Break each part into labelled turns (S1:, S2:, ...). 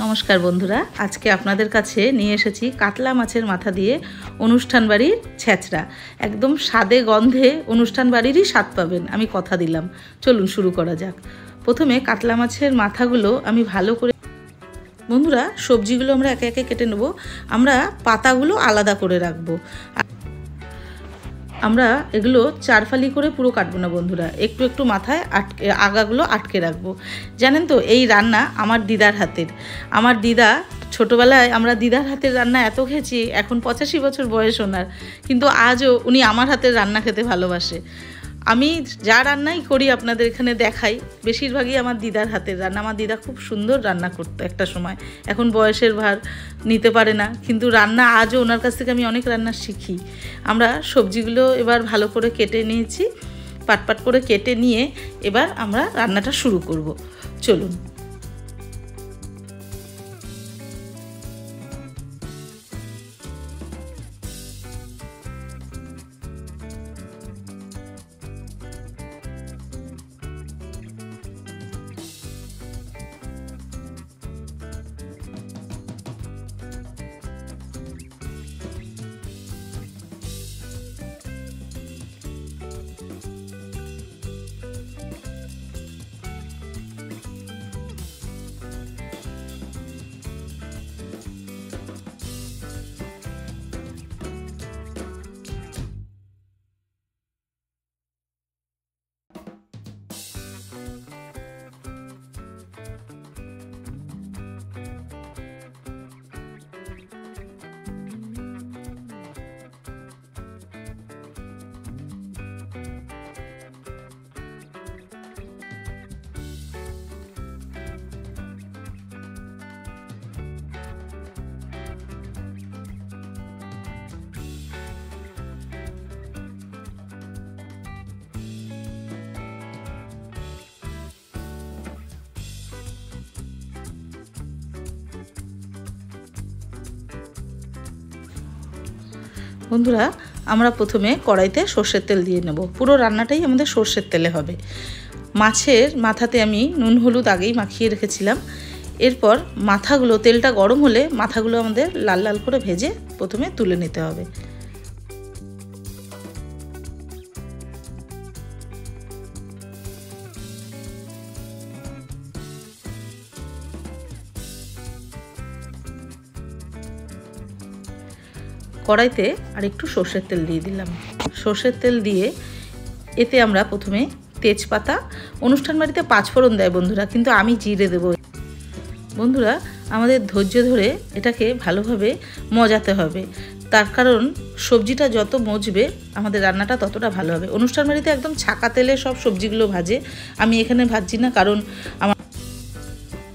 S1: নমস্কার বন্ধুরা, আজকে আপনাদের কাছে নিয়ে এসেছি কাতলা মাছের মাথা দিয়ে অনুষ্ঠান বাড়ির ছেঁচড়া। একদম স্বাদে গন্ধে অনুষ্ঠান বাড়িরই স্বাদ পাবেন, আমি কথা দিলাম। চলুন শুরু করা যাক। প্রথমে কাতলা মাছের মাথাগুলো আমি ভালো করে, বন্ধুরা সবজিগুলো আমরা একে একে কেটে নেব। আমরা পাতাগুলো আলাদা করে রাখবো। আমরা এগুলো চারফালি করে পুরো কাটবো না বন্ধুরা, একটু একটু মাথায় আগাগুলো আটকে রাখবো। জানেন তো, এই রান্না আমার দিদার হাতের। আমার দিদা ছোটোবেলায় আমরা দিদার হাতের রান্না এত খেয়েছি, এখন 85 বছর বয়স ওনার, কিন্তু আজও উনি আমার হাতের রান্না খেতে ভালোবাসে। আমি যা রান্নাই করি আপনাদের এখানে দেখাই, বেশিরভাগই আমার দিদার হাতের রান্না। আমার দিদা খুব সুন্দর রান্না করতো একটা সময়, এখন বয়সের ভার নিতে পারে না, কিন্তু রান্না আজও ওনার কাছ থেকে আমি অনেক রান্না শিখি। আমরা সবজিগুলো এবার ভালো করে কেটে নিয়েছি, পাট করে কেটে নিয়ে এবার আমরা রান্নাটা শুরু করব। চলুন। বন্ধুরা, আমরা প্রথমে কড়াইতে সর্ষের তেল দিয়ে নেব। পুরো রান্নাটাই আমাদের সর্ষের তেলে হবে। মাছের মাথাতে আমি নুন হলুদ আগেই মাখিয়ে রেখেছিলাম। এরপর মাথাগুলো, তেলটা গরম হলে মাথাগুলো আমাদের লাল লাল করে ভেজে প্রথমে তুলে নিতে হবে। কড়াইতে আর একটু সর্ষের তেল দিয়ে দিলাম। সর্ষের তেল দিয়ে এতে আমরা প্রথমে তেজপাতা, অনুষ্ঠান বাড়িতে 5 ফোড়ন দেয় বন্ধুরা, কিন্তু আমি জিরে দেব। বন্ধুরা, আমাদের ধৈর্য ধরে এটাকে ভালোভাবে মজাতে হবে, তার কারণ সবজিটা যত মজবে আমাদের রান্নাটা ততটা ভালো হবে। অনুষ্ঠান বাড়িতে একদম ছাকা তেলে সব সবজিগুলো ভাজে, আমি এখানে ভাজছি না, কারণ আমার।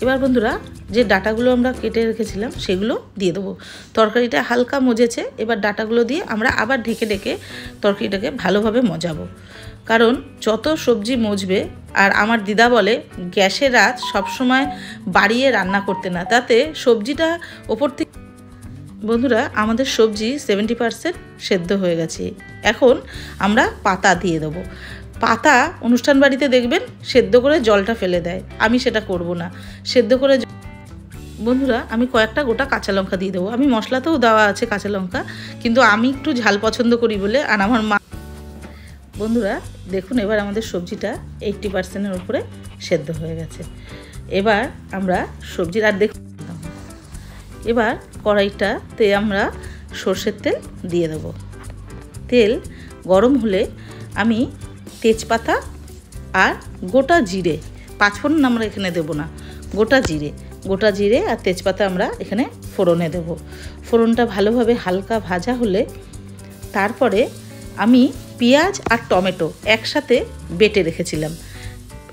S1: এবার বন্ধুরা, যে ডাটাগুলো আমরা কেটে রেখেছিলাম সেগুলো দিয়ে দেবো। তরকারিটা হালকা মজেছে, এবার ডাটাগুলো দিয়ে আমরা আবার ঢেকে ঢেকে তরকারিটাকে ভালোভাবে মজাবো। কারণ যত সবজি মজবে, আর আমার দিদা বলে গ্যাসের আঁচ সবসময় বাড়িয়ে রান্না করতে না, তাতে সবজিটা ওপর থেকে। বন্ধুরা, আমাদের সবজি 70% সেদ্ধ হয়ে গেছে। এখন আমরা পাতা দিয়ে দেবো। পাতা অনুষ্ঠান বাড়িতে দেখবেন সেদ্ধ করে জলটা ফেলে দেয়, আমি সেটা করব না। সেদ্ধ করে বন্ধুরা, আমি কয়েকটা গোটা কাঁচা লঙ্কা দিয়ে দেবো। আমি মশলাতেও দেওয়া আছে কাঁচা লঙ্কা, কিন্তু আমি একটু ঝাল পছন্দ করি বলে, আর আমার মা। বন্ধুরা দেখুন, এবার আমাদের সবজিটা 80%-এর উপরে সেদ্ধ হয়ে গেছে। এবার আমরা সবজির আর দেখুন, এবার কড়াইটাতে আমরা সর্ষের তেল দিয়ে দেবো। তেল গরম হলে আমি তেজপাতা আর গোটা জিরে, 5 ফোড়ন আমরা এখানে দেবো না, গোটা জিরে আর তেজপাতা আমরা এখানে ফোড়নে দেব। ফোড়নটা ভালোভাবে হালকা ভাজা হলে তারপরে আমি পেঁয়াজ আর টমেটো একসাথে বেটে রেখেছিলাম,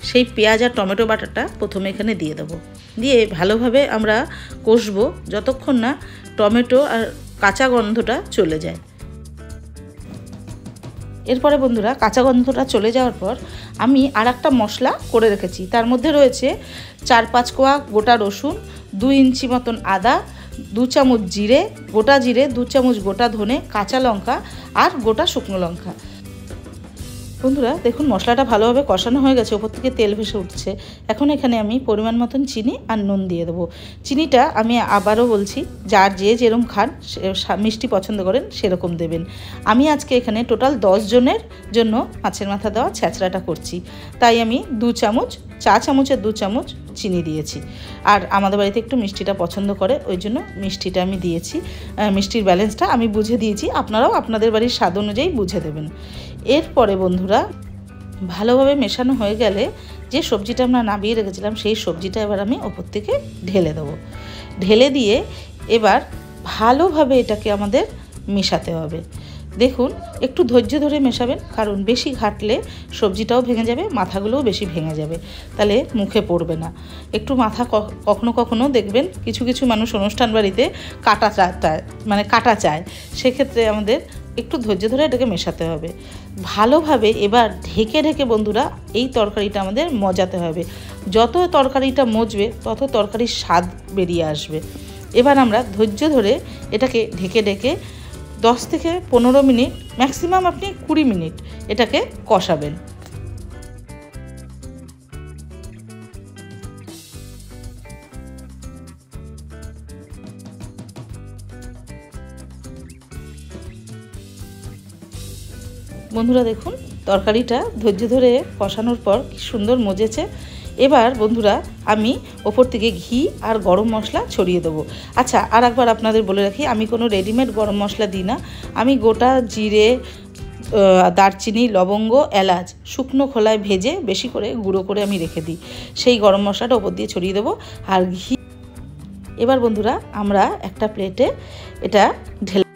S1: সেই পেঁয়াজ আর টমেটো বাটাটা প্রথমে এখানে দিয়ে দেবো। দিয়ে ভালোভাবে আমরা কষবো যতক্ষণ না টমেটো আর কাঁচা গন্ধটা চলে যায়। এরপরে বন্ধুরা, কাঁচা গন্ধটা চলে যাওয়ার পর আমি আর একটা মশলা করে রেখেছি। তার মধ্যে রয়েছে 4-5 কোয়া গোটা রসুন, 2 ইঞ্চি মতন আদা, 2 চামচ জিরে, গোটা জিরে, 2 চামচ গোটা ধনে, কাঁচা লঙ্কা আর গোটা শুকনো লঙ্কা। বন্ধুরা দেখুন মশলাটা ভালোভাবে কষানো হয়ে গেছে, ওপর থেকে তেল ভেসে উঠছে। এখন এখানে আমি পরিমাণ মতন চিনি আর নুন দিয়ে দেবো। চিনিটা আমি আবারও বলছি, যার যে যেরকম খান মিষ্টি পছন্দ করেন সেরকম দেবেন। আমি আজকে এখানে টোটাল 10 জনের জন্য মাছের মাথা দেওয়া ছ্যাঁচড়াটা করছি, তাই আমি 2 চামচ, চা চামচের 2 চামচ চিনি দিয়েছি। আর আমাদের বাড়িতে একটু মিষ্টিটা পছন্দ করে, ওই জন্য মিষ্টিটা আমি দিয়েছি। মিষ্টির ব্যালেন্সটা আমি বুঝে দিয়েছি, আপনারাও আপনাদের বাড়ির স্বাদ অনুযায়ী বুঝে দেবেন। এরপরে বন্ধুরা ভালোভাবে মেশানো হয়ে গেলে যে সবজিটা আমরা নামিয়ে রেখেছিলাম সেই সবজিটা এবার আমি ওপর থেকে ঢেলে দেবো। ঢেলে দিয়ে এবার ভালোভাবে এটাকে আমাদের মেশাতে হবে। দেখুন একটু ধৈর্য ধরে মেশাবেন, কারণ বেশি ঘাটলে সবজিটাও ভেঙে যাবে, মাথাগুলোও বেশি ভেঙে যাবে, তাহলে মুখে পড়বে না। একটু মাথা কখনো কখনো দেখবেন কিছু কিছু মানুষ অনুষ্ঠান বাড়িতে কাটা চায়, সেক্ষেত্রে আমাদের একটু ধৈর্য ধরে এটাকে মেশাতে হবে ভালোভাবে। এবার ঢেকে ঢেকে বন্ধুরা এই তরকারিটা আমাদের মজাতে হবে। যত তরকারিটা মজবে তত তরকারির স্বাদ বেরিয়ে আসবে। এবার আমরা ধৈর্য ধরে এটাকে ঢেকে ঢেকে 10 থেকে 15 মিনিট, ম্যাক্সিমাম আপনি 20 মিনিট এটাকে কষাবেন। বন্ধুরা দেখুন তরকারিটা ধৈর্য ধরে কষানোর পর কি সুন্দর মজেছে। এবার বন্ধুরা আমি ওপর থেকে ঘি আর গরম মশলা ছড়িয়ে দেবো। আচ্ছা, আর একবার আপনাদের বলে রাখি, আমি কোনো রেডিমেড গরম মশলা দিই না। আমি গোটা জিরে, দারচিনি, লবঙ্গ, এলাচ শুকনো খোলায় ভেজে বেশি করে গুঁড়ো করে আমি রেখে দিই, সেই গরম মশলাটা ওপর দিয়ে ছড়িয়ে দেবো আর ঘি। এবার বন্ধুরা আমরা একটা প্লেটে এটা ঢেলে